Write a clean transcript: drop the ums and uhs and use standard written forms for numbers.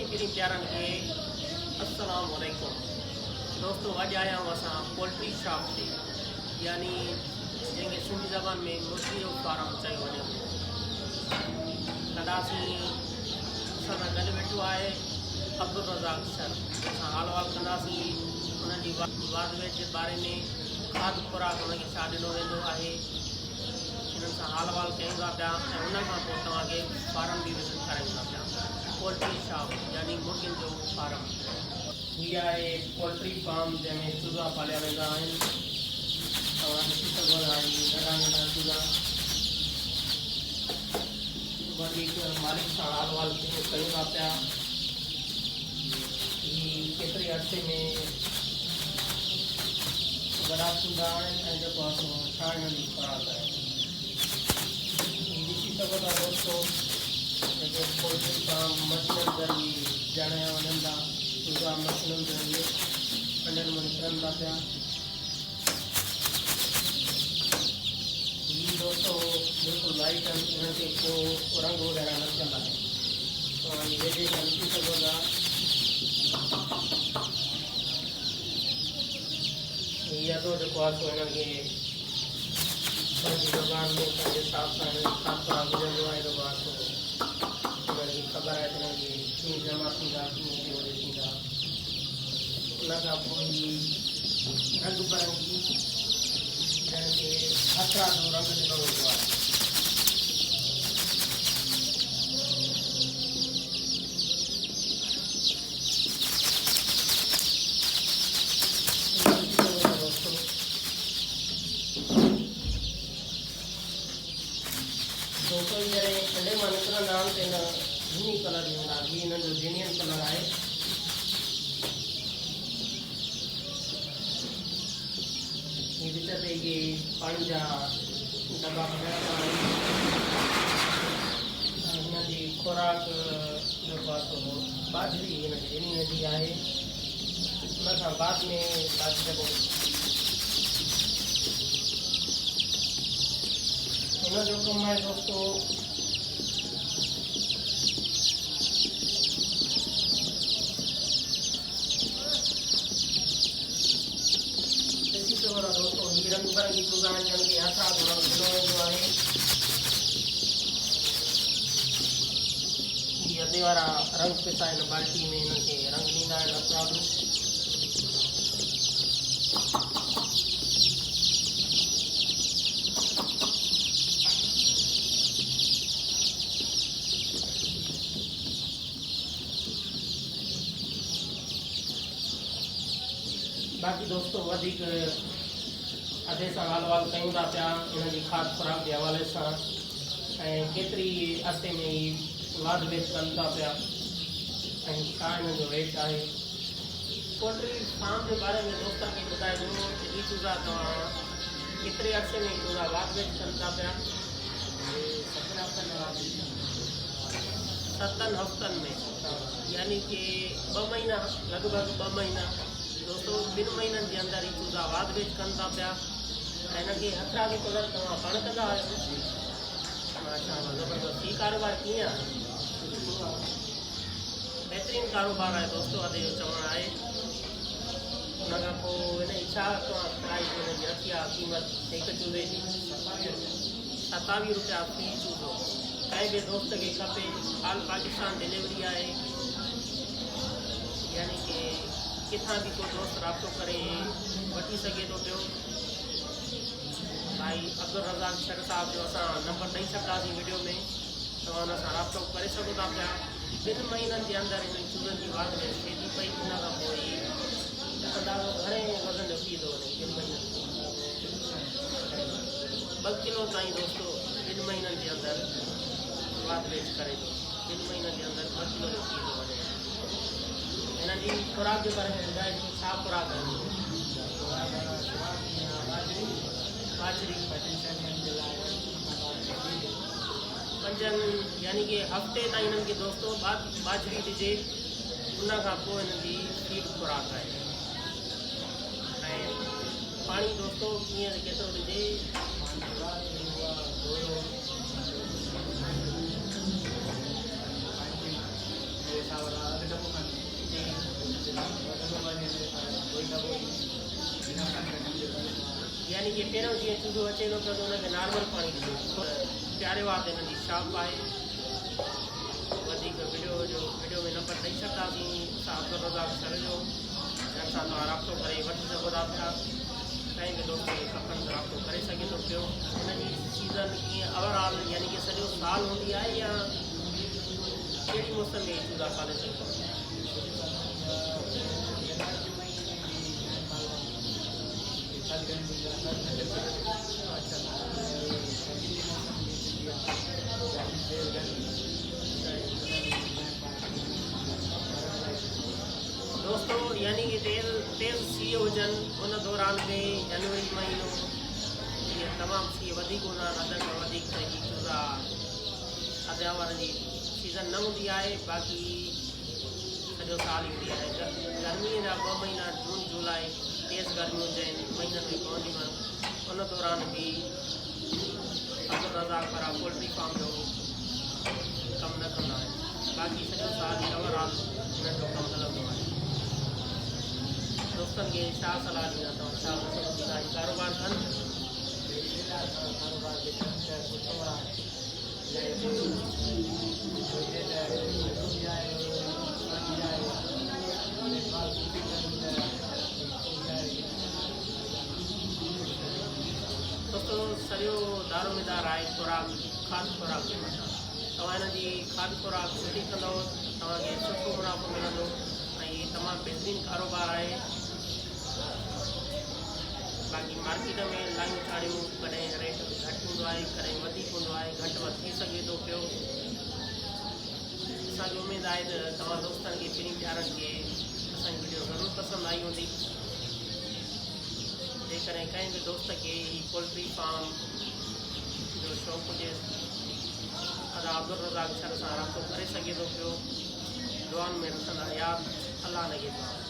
किरी प्यारन के अस्सलाम वालेकुम दोस्तों। अज आया हूँ असां पोल्ट्री शॉप से, यानी जैसे सिंधी ज़बान में मुर्गी जो फार्म चयो वञे। कंदासीं असां सां गॾु वेठो आहे अब्दुल रज़ाक सर। असां हाल वाल कंदासीं उन्हनि जी वाधवेट जे बारे में, खाद खुराक उनखे छा ॾिनो वेंदो आहे, हिननि सां हाल वाल कयूं था पिया ऐं उन खां पोइ तव्हांखे फार्म बि विज़िट करायूं था पिया। पोल्ट्री शॉप यानी मुर्गियुनि जो फार्म। हीअ आहे पोल्ट्री फार्म जंहिंमें चूज़ा पालिया वेंदा आहिनि। तव्हां ॾिसी सघो था नंढा नंढा चूज़ा। वधीक मालिक सां हाल वाल कयूं था पिया। हीअ केतिरे अर्से में वॾा चूज़ा आहिनि ऐं जेको आहे सो छा हिननि जी खुराक आहे। ॾिसी सघो था दोस्तों, जेके पोल्ट्री फार्म मशीननि ज़रिए ॼाणिया वञनि था। चूज़ा मशीननि ज़रिए अंडनि में निकिरनि था पिया। हीअ दोस्तों बिल्कुलु लाइट आहिनि, हिनखे को रंग वग़ैरह न थियल आहे। तव्हां वेझे खां ॾिसी सघो था। हीअ अदो जेको आहे सो हिननि खे पंहिंजी ज़बान में पंहिंजे हिसाब सां हिननि खुराक विझंदो आहे। जेको आहे सो हिननि खे ख़बर आहे त हिननि खे कीअं जमा थींदा, कीअं हिते वॾे थींदा। उन खां पोइ रंग बिरंगी हिननि खे हथरा जो रंग ॾिनो वेंदो आहे। दोस्तों जॾहिं अंडे मां निकिरंदा आहिनि त हिन झूनी कलर जी हूंदा। हीअ हिननि जो जेन्युइन कलर आहे। हीअ विच ते इहे पाणी जा दॿा पिया आहिनि। हिन जी खुराक जेको आहे सो बाजरी हिन जेन्युइन जी आहे। उन खां बाद में जेको हिन जो कमु आहे दोस्तों ॾिसी सघो था दोस्तों, हीअ रंग बिरंगी चूज़ा आहिनि जिन खे हथरा जो रंग ॾिनो वेंदो आहे। हीअ अधे वारा रंग पिसा हिन बाल्टी में हिननि खे रंग ॾींदा आहिनि हथरा जो। बाक़ी दोस्तों वधीक अधे सां हाल वाल कयूं था पिया हिन जी खाद खुराक जे हवाले सां, ऐं केतिरी अरसे में ई वाध वेच कनि था पिया ऐं छा हिन जो रेट आहे। पोल्ट्री फार्म जे बारे में दोस्तनि खे ॿुधाइजो त हीअ चूज़ा तव्हां केतिरे अरसे में चूज़ा वाध वेच कनि था पिया। 7 हफ़्तनि में, यानी कि 2 महीना, लॻभॻि 2 महीना। दोस्तों 2 महीननि जे अंदरि ई चूज़ा वाध वेच कनि था पिया। ऐं हिनखे हथरा जो कलर तव्हां पाण कंदा आहियो। माशाअल्लाह ज़बरदस्त। हीअ कारोबार कीअं आहे? बहितरीनु कारोबार आहे दोस्तों, अधे जो चवणु आहे। उन खां पोइ हिन जी छा तव्हां प्राइस हिनजी रखी आहे क़ीमत हिकु चूज़े जी? 27 रुपया फी चूज़ो। कंहिं बि दोस्त खे खपे, ऑल पाकिस्तान डिलीवरी आहे। यानी कि किथां बि को दोस्त राब्तो करे वठी सघे थो पियो। भाई अब्दुल रज़ाक सर साहब जो असां नंबर ॾेई छॾींदासीं वीडियो में, तव्हां हुन सां राब्तो करे सघो था पिया। 2 महीननि जे अंदरि हिन चूज़नि जी वाध वेच थिए थी पई। उन खां पोइ अंदाज़ो घणे वज़न जो थी थो वञे 2 महीननि में। 2 किलो ताईं दोस्तों 2 महीननि जे अंदरि वाध वेच करे थो। 2 महीननि जे अंदरि 2 किलो जो थी थो वञे। हिन जी खुराक जे बारे में ॿुधाइजो, छा खुराक आहे? बाजरी 5 यानी कि हफ़्ते ताईं हिननि खे दोस्तों बाजरी ॾिजे। उन खां पोइ हिन जी फीड खुराक आहे। ऐं पाणी दोस्तों कीअं केतिरो ॾिजे? यानी कि पहिरियों जीअं चूल्हो अचे थो पियो त हुनखे नॉर्मल पाणी ॾिजो। प्यारे वात हिन जी शॉप आहे। वधीक वीडियो में नंबर ॾेई छॾंदासीं असां अब्दुल रज़ाक सर जो, जंहिं सां तव्हां राब्तो करे वठी सघो था पिया। कंहिं बि दोस्त खे खपनि त राब्तो करे सघे थो पियो। हिन जी सीज़न कीअं ओवरऑल यानी कि सॼो साल हूंदी आहे या कहिड़ी मौसम में चूल्हा पाले सघो? दोस्तों यानी कि तेज़ सीउ हुजनि उन दौरान में जनवरी महीनो जीअं तमामु सीउ वधीक हूंदा आहिनि, अधु खां वधीक त ही चूल्हा थधिया वारनि जी सीज़न न हूंदी आहे, बाक़ी सॼो साल ई हूंदी आहे। गर्मीअ जा 2 महीना जून जुलाई तेज़ गर्मियूं जंहिं महीननि में पवंदियूं आहिनि उन दौरान बि अब्दुल रज़ाक पारां पोल्ट्री फार्म जो कमु न कंदा आहिनि। बाक़ी सॼो साल ई ओवरऑल हिननि जो कमु हलंदो आहे। दोस्तनि खे छा सलाह ॾींदा अथव, छा कारोबार कनि? दोस्तों सॼो दारोमदार आहे खुराक, खाद खुराक जे मथां। तव्हां हिन जी खाद खुराक सुठी कंदव, तव्हांखे सुठो मुनाफ़ो मिलंदो ऐं हीअ तमामु बहितरीनु कारोबार आहे। बाक़ी मार्केट में लाइयूं चाढ़ियूं कॾहिं रेट घटि हूंदो आहे, कॾहिं वधीक हूंदो आहे, घटि वधि थी सघे थो पियो। असांजी उमेदु आहे त तव्हां दोस्तनि खे ॿिन्ही प्यारनि खे असांजी वीडियो ज़रूरु पसंदि आई हूंदी। जेकॾहिं कंहिं बि दोस्त खे ही पोल्ट्री फार्म जो शौक़ु हुजे त अब्दुल रज़ाक सर सां राब्तो करे सघे थो पियो। दुआनि में रखंदा यादि, अलाह नगहबान।